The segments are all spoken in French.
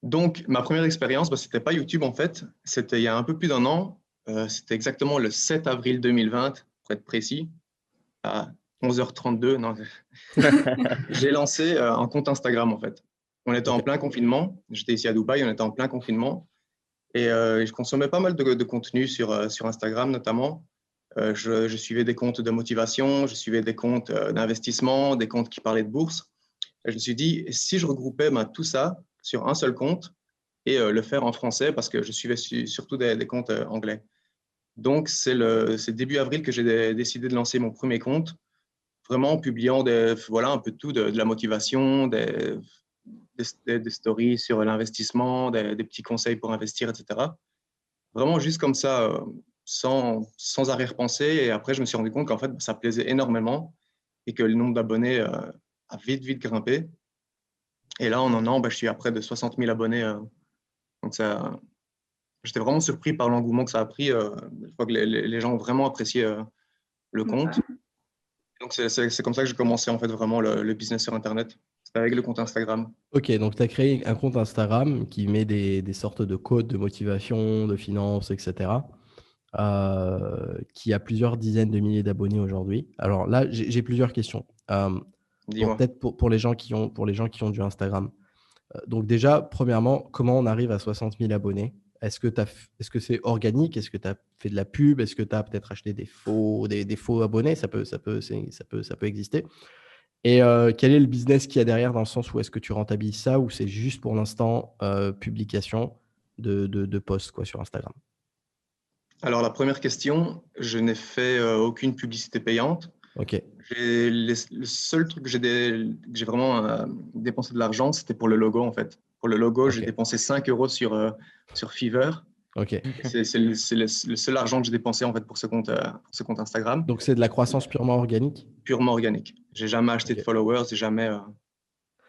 Donc, ma première expérience, c'était pas YouTube en fait. C'était il y a un peu plus d'un an. C'était exactement le 7 avril 2020, pour être précis, à 11h32. Non, j'ai lancé un compte Instagram en fait. On était Ok. en plein confinement. J'étais ici à Dubaï, on était en plein confinement. Et je consommais pas mal de contenu sur Instagram notamment. Je suivais des comptes de motivation, je suivais des comptes d'investissement, des comptes qui parlaient de bourse. Et je me suis dit, si je regroupais tout ça sur un seul compte et le faire en français, parce que je suivais surtout des comptes anglais. Donc, c'est début avril que j'ai décidé de lancer mon premier compte, vraiment en publiant voilà, un peu de tout, de la motivation, des stories sur l'investissement, des petits conseils pour investir, etc. Vraiment juste comme ça, sans arrière-pensée. Et après, je me suis rendu compte qu'en fait, ça plaisait énormément et que le nombre d'abonnés a vite grimpé. Et là, en un an, je suis à près de 60 000 abonnés. Donc, j'étais vraiment surpris par l'engouement que ça a pris. Je crois que les gens ont vraiment apprécié le compte. Donc, c'est comme ça que j'ai commencé en fait vraiment le business sur Internet. C'était avec le compte Instagram. Ok, donc tu as créé un compte Instagram qui met des sortes de codes de motivation, de finances, etc. Qui a plusieurs dizaines de milliers d'abonnés aujourd'hui. Alors là, j'ai plusieurs questions. Dis-moi. Peut-être pour les gens qui ont du Instagram. Donc déjà, premièrement, comment on arrive à 60 000 abonnés? Est-ce que c'est organique? Est-ce que tu as fait de la pub? Est-ce que tu as peut-être acheté des faux abonnés? Ça peut exister. Et quel est le business qu'il y a derrière, dans le sens où est-ce que tu rentabilises ça, ou c'est juste pour l'instant publication de posts quoi, sur Instagram? Alors, la première question, je n'ai fait aucune publicité payante. Ok, Le seul truc que j'ai vraiment dépensé de l'argent, c'était pour le logo en fait. Pour le logo, j'ai ok, dépensé 5 euros sur Fiverr. ok. Et c'est le seul argent que j'ai dépensé en fait pour ce compte Instagram, Donc c'est de la croissance purement organique? purement organique. J'ai jamais acheté Ok. de followers, j'ai jamais.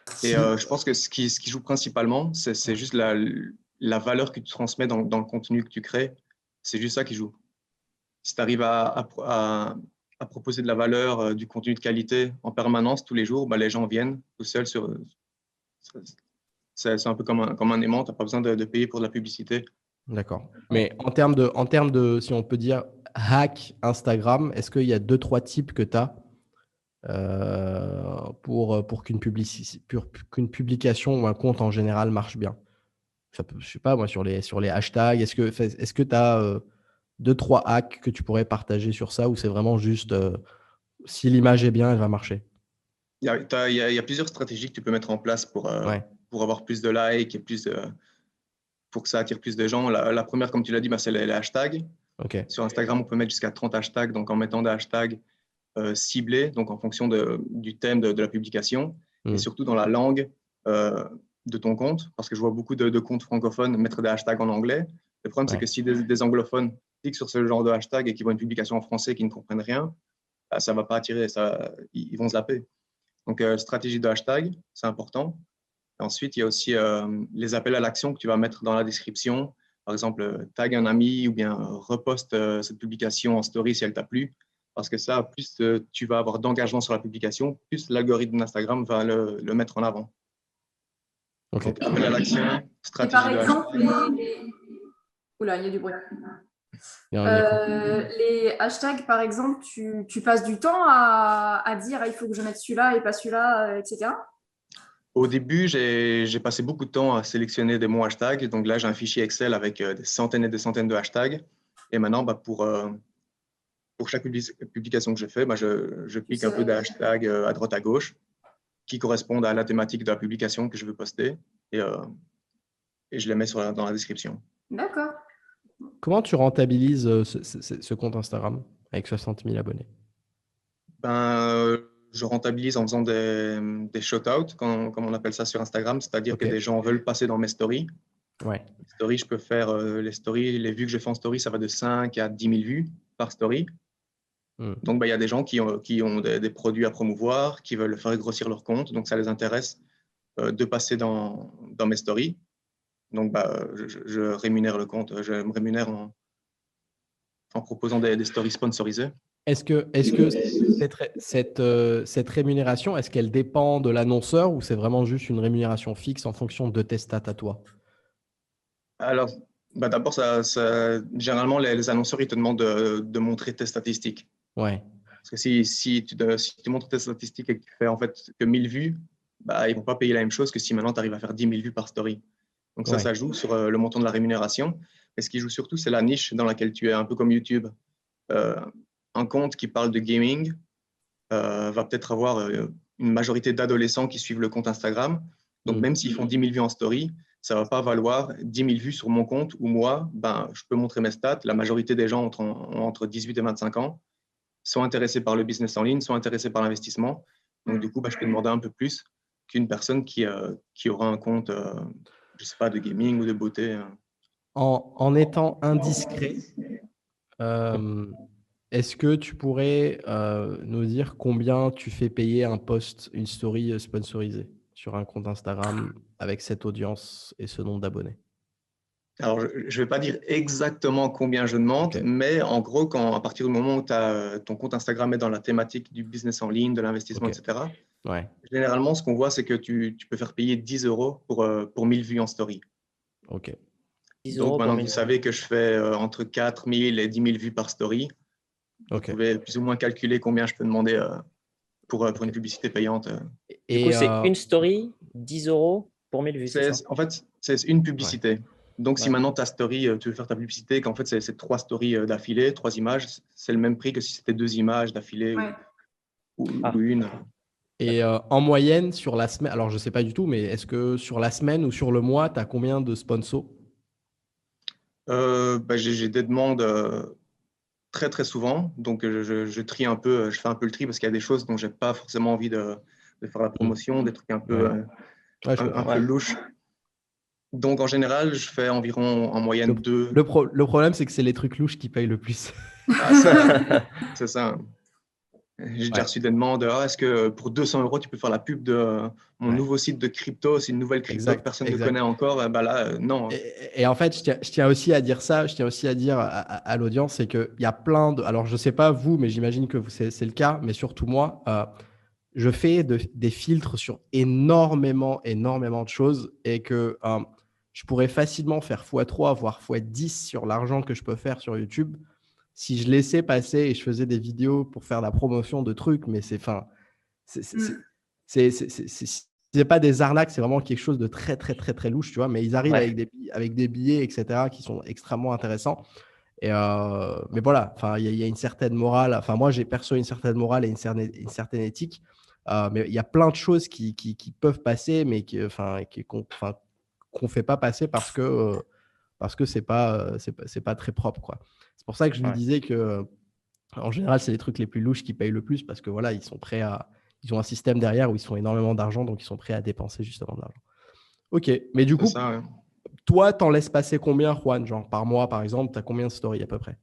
Et Si, je pense que ce qui joue principalement, c'est juste la valeur que tu transmets dans le contenu que tu crées. C'est juste ça qui joue. Si tu arrives à proposer de la valeur, du contenu de qualité en permanence tous les jours, les gens viennent tout seuls c'est un peu comme un aimant, tu n'as pas besoin de payer pour de la publicité. d'accord. Mais en termes de, si on peut dire, hack Instagram, est-ce qu'il y a deux, trois types que tu as pour qu'une publication ou un compte en général marche bien? Ça peut, je sais pas, moi, sur les hashtags, est-ce que tu as deux, trois hacks que tu pourrais partager sur ça, ou c'est vraiment juste si l'image est bien, elle va marcher? Il y a plusieurs stratégies que tu peux mettre en place Ouais, pour avoir plus de likes et pour que ça attire plus de gens. La première, comme tu l'as dit, c'est les hashtags. ok. Sur Instagram, on peut mettre jusqu'à 30 hashtags, donc en mettant des hashtags ciblés, donc en fonction du thème de la publication, et Hmm. surtout dans la langue euh, de ton compte, parce que je vois beaucoup de comptes francophones mettre des hashtags en anglais. Le problème, c'est Ouais. que si des anglophones cliquent sur ce genre de hashtag et qu'ils voient une publication en français et qu'ils ne comprennent rien, ça ne va pas attirer, ils vont zapper. Donc, stratégie de hashtag, c'est important. Ensuite, il y a aussi les appels à l'action que tu vas mettre dans la description. Par exemple, tag un ami ou bien reposte cette publication en story si elle t'a plu. Parce que ça, plus tu vas avoir d'engagement sur la publication, plus l'algorithme d'Instagram va le mettre en avant. Ok. Donc, appel à l'action, Et par stratégie de hashtag. exemple, Oula, il y a du bruit. Il y a quoi? Les hashtags, par exemple, tu passes du temps à dire ah, il faut que je mette celui-là et pas celui-là, etc. Au début, j'ai passé beaucoup de temps à sélectionner des bons hashtags. Donc là, j'ai un fichier Excel avec des centaines et des centaines de hashtags. Et maintenant, pour chaque publication que je fais, je pique un peu des hashtags à droite à gauche qui correspondent à la thématique de la publication que je veux poster et, euh, et je les mets dans la description. D'accord. Comment tu rentabilises ce compte Instagram avec 60 000 abonnés? Je rentabilise en faisant des shout-outs, comme on appelle ça sur Instagram, c'est-à-dire que Ok. des gens veulent passer dans mes stories. Ouais. Les stories, je peux faire les stories, les vues que je fais en story, ça va de 5 à 10 000 vues par story. Hmm. Donc, il y a des gens qui ont des produits à promouvoir, qui veulent faire grossir leur compte, donc ça les intéresse de passer dans mes stories. Donc, je rémunère le compte, je me rémunère en proposant des stories sponsorisées. Est-ce que cette rémunération, est-ce qu'elle dépend de l'annonceur, ou c'est vraiment juste une rémunération fixe en fonction de tes stats à toi? Alors, d'abord, généralement, les annonceurs, ils te demandent de montrer tes statistiques. Ouais, Parce que si tu montres tes statistiques et que tu fais en fait que 1000 vues, bah, ils ne vont pas payer la même chose que si maintenant tu arrives à faire 10 000 vues par story. Donc ça ouais. joue sur le montant de la rémunération. Mais ce qui joue surtout, c'est la niche dans laquelle tu es, un peu comme YouTube. Euh, un compte qui parle de gaming va peut-être avoir une majorité d'adolescents qui suivent le compte Instagram. Donc Mm. même s'ils font 10 000 vues en story, ça ne va pas valoir 10 000 vues sur mon compte où moi, ben, je peux montrer mes stats. La majorité des gens ont entre 18 et 25 ans, sont intéressés par le business en ligne, sont intéressés par l'investissement. Donc du coup, ben, je peux demander un peu plus qu'une personne qui aura un compte, je ne sais pas, de gaming ou de beauté. En étant indiscret, euh, est-ce que tu pourrais nous dire combien tu fais payer un post, une story sponsorisée sur un compte Instagram avec cette audience et ce nombre d'abonnés? Alors, je ne vais pas dire exactement combien je demande, Ok, mais en gros, à partir du moment où ton compte Instagram est dans la thématique du business en ligne, de l'investissement, ok, etc., ouais, généralement, ce qu'on voit, c'est que tu peux faire payer 10 euros pour 1000 vues en story. ok, 10 Donc, euros pour maintenant que vous 1000. savez que je fais entre 4000 et 10 000 vues par story, vous ok. pouvez plus ou moins calculer combien je peux demander pour une publicité payante. Du coup, Et c'est une story, 10 euros pour 1000 vues, c'est ça? En fait, c'est une ouais, publicité. Donc, si Ouais. maintenant ta story, tu veux faire ta publicité, qu'en fait, c'est 3 stories d'affilée, 3 images, c'est le même prix que si c'était 2 images d'affilée Ouais. Ah, ou une. et en moyenne sur la semaine, alors je ne sais pas du tout, mais est-ce que sur la semaine ou sur le mois, tu as combien de sponsors? Bah, j'ai des demandes très, très souvent. Donc, je trie un peu, je fais un peu le tri parce qu'il y a des choses dont j'ai pas forcément envie de faire la Mm. promotion, des trucs un peu, Ouais, ouais, je un comprends. peu ouais. louches. Donc, en général, je fais environ en Le, moyenne deux. le problème, c'est que c'est les trucs louches qui payent le plus. Ah, ça, c'est ça. J'ai déjà Ouais, reçu des demandes. Ah, est-ce que pour 200 euros, tu peux faire la pub de mon ouais, nouveau site de crypto? C'est une nouvelle crypto que exact, personne ne exact. connaît encore. Bah là, non. Et en fait, je tiens aussi à dire ça, je tiens aussi à dire à l'audience, c'est qu'il y a plein de... Alors, je ne sais pas vous, mais j'imagine que c'est le cas, mais surtout moi, je fais des filtres sur énormément, énormément de choses et que je pourrais facilement faire x3, voire x10 sur l'argent que je peux faire sur YouTube si je laissais passer et je faisais des vidéos pour faire la promotion de trucs, mais c'est... Enfin, c'est pas des arnaques, c'est vraiment quelque chose de très, très, très, très louche, tu vois. Mais ils arrivent Ouais. avec des billets, etc., qui sont extrêmement intéressants. Et mais voilà, enfin, il y a une certaine morale. Enfin, moi, j'ai perçu une certaine morale et une certaine éthique. Mais il y a plein de choses qui peuvent passer, mais qu'on fait pas passer parce que c'est pas très propre, quoi. C'est pour ça que je lui Ouais. disais que en général, c'est les trucs les plus louches qui payent le plus parce que voilà, ils ont un système derrière où ils font énormément d'argent, donc ils sont prêts à dépenser justement de l'argent. Ok, mais du C'est coup, ça. Ouais. toi, t'en laisses passer combien, Juan? Genre par mois, par exemple, t'as combien de stories à peu près?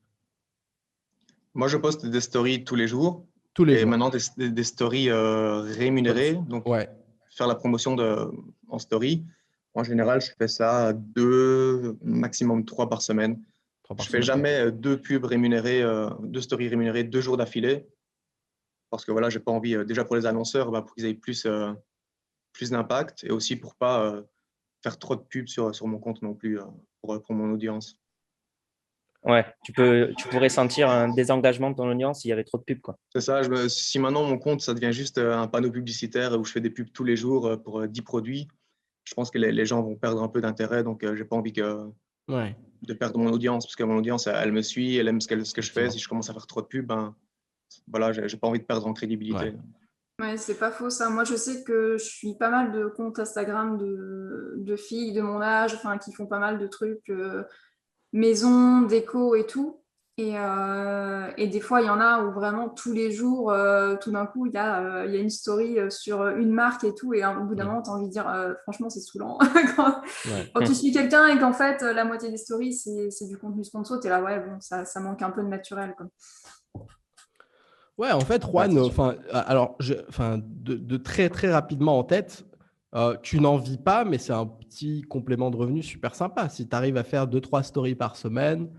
Moi, je poste des stories tous les jours Tous les et jours. maintenant des stories rémunérées. Donc, Ouais, faire la promotion en story. En général, je fais ça 2, maximum 3 par semaine. 3 par Je fais semaine. Ok. jamais 2 pubs rémunérées, 2 stories rémunérées 2 jours d'affilée parce que voilà, j'ai pas envie, déjà pour les annonceurs, bah, pour qu'ils aient plus d'impact et aussi pour pas faire trop de pubs sur mon compte non plus pour mon audience. Ouais. Tu pourrais sentir un désengagement de ton audience s'il y avait trop de pubs, quoi. C'est ça, si maintenant mon compte, ça devient juste un panneau publicitaire où je fais des pubs tous les jours pour 10 produits, je pense que les gens vont perdre un peu d'intérêt. Donc, j'ai pas envie Ouais, de perdre mon audience parce que mon audience, elle me suit, elle aime ce que je fais. Si effectivement. je commence à faire trop de pubs, ben, voilà, j'ai pas envie de perdre en Ouais. crédibilité. Ouais, c'est pas faux ça. Moi, je sais que je suis pas mal de comptes Instagram de filles de mon âge, enfin, qui font pas mal de trucs maison, déco et tout. Et des fois, il y en a où vraiment tous les jours, tout d'un coup, il y a une story sur une marque et tout. Et au bout d'un Mm. moment, tu as envie de dire, franchement, c'est saoulant. quand, Ouais. quand tu suis quelqu'un et qu'en fait, la moitié des stories, c'est du contenu sponsor, tu es là, ouais, bon, ça manque un peu de naturel, quoi. Ouais, en fait, Ouais, Juan, c'est sûr. enfin, alors, de très très rapidement en tête, tu n'en vis pas, mais c'est un petit complément de revenu super sympa. Si tu arrives à faire 2-3 stories par semaine,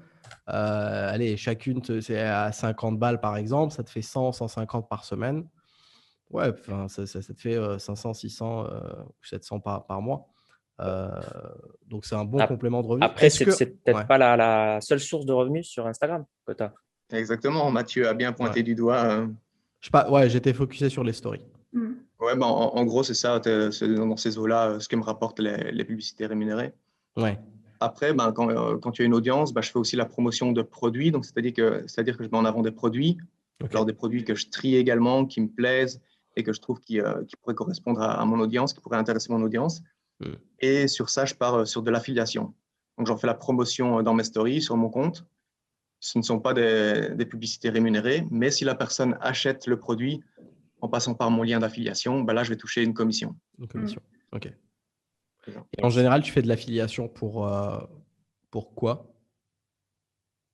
allez, chacune, c'est à 50 balles par exemple, ça te fait 100-150 par semaine. Ouais, enfin, ça te fait 500, 600 ou 700 par mois. Donc, c'est un bon Ap- complément de revenus. Après, Est-ce que... c'est peut-être Ouais. pas la seule source de revenus sur Instagram que tu as. Exactement, Mathieu a bien pointé Ouais. du doigt. Je sais pas, ouais, j'étais focusé sur les stories. Mm. Ouais, ben, en gros, c'est ça, c'est dans ces eaux-là, ce que me rapportent les publicités rémunérées. Ouais. Après, ben, quand tu as une audience, ben, je fais aussi la promotion de produits. Donc, c'est-à-dire que je mets en avant des produits, Ok. alors des produits que je trie également, qui me plaisent et que je trouve qui pourraient correspondre à mon audience, qui pourraient intéresser mon audience. Mm. Et sur ça, je pars sur de l'affiliation. Donc, j'en fais la promotion dans mes stories, sur mon compte. Ce ne sont pas des publicités rémunérées, mais si la personne achète le produit en passant par mon lien d'affiliation, ben là, je vais toucher une commission. Une commission. Ok. C'est ça. Et en général, tu fais de l'affiliation pour quoi?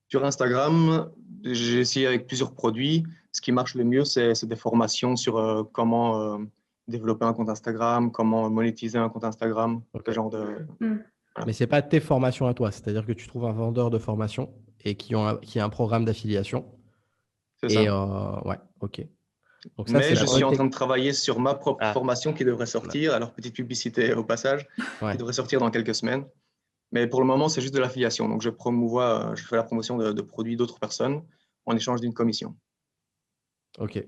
Sur Instagram, j'ai essayé avec plusieurs produits. Ce qui marche le mieux, c'est des formations sur comment développer un compte Instagram, comment monétiser un compte Instagram, Ok. ce genre de… Mm. Mais c'est pas tes formations à toi, c'est-à-dire que tu trouves un vendeur de formation et qui a un programme d'affiliation. C'est Et ça. ouais, ok. Donc ça, c'est Mais la je suis bonne en train de technique. travailler sur ma propre Ah, formation qui devrait sortir. Alors, petite publicité au passage, qui Ouais. devrait sortir dans quelques semaines. Mais pour le moment, c'est juste de l'affiliation. Donc, je fais la promotion de produits d'autres personnes en échange d'une commission. Ok. Et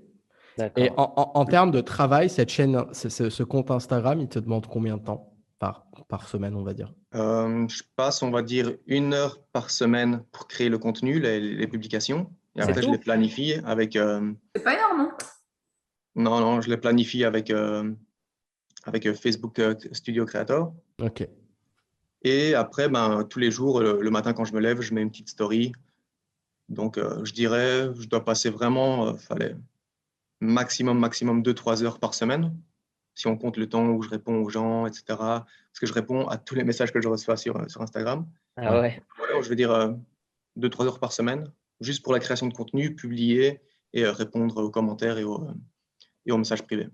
d'accord. en termes de travail, cette chaîne, ce compte Instagram, il te demande combien de temps par semaine, on va dire? Je passe, on va dire, 1 heure par semaine pour créer le contenu, les publications. Et C'est après, je tout? les planifie avec… C'est pas énorme, hein. non, je les planifie avec Facebook Studio Creator. Ok. Et après, ben, tous les jours, le matin quand je me lève, je mets une petite story. Donc, je dirais, je dois passer vraiment, maximum 2-3 heures par semaine, si on compte le temps où je réponds aux gens, etc. Parce que je réponds à tous les messages que je reçois sur Instagram. Ah Ouais. ouais. Alors, je veux dire 2-3 heures par semaine, juste pour la création de contenu, publier et répondre aux commentaires et aux messages privés.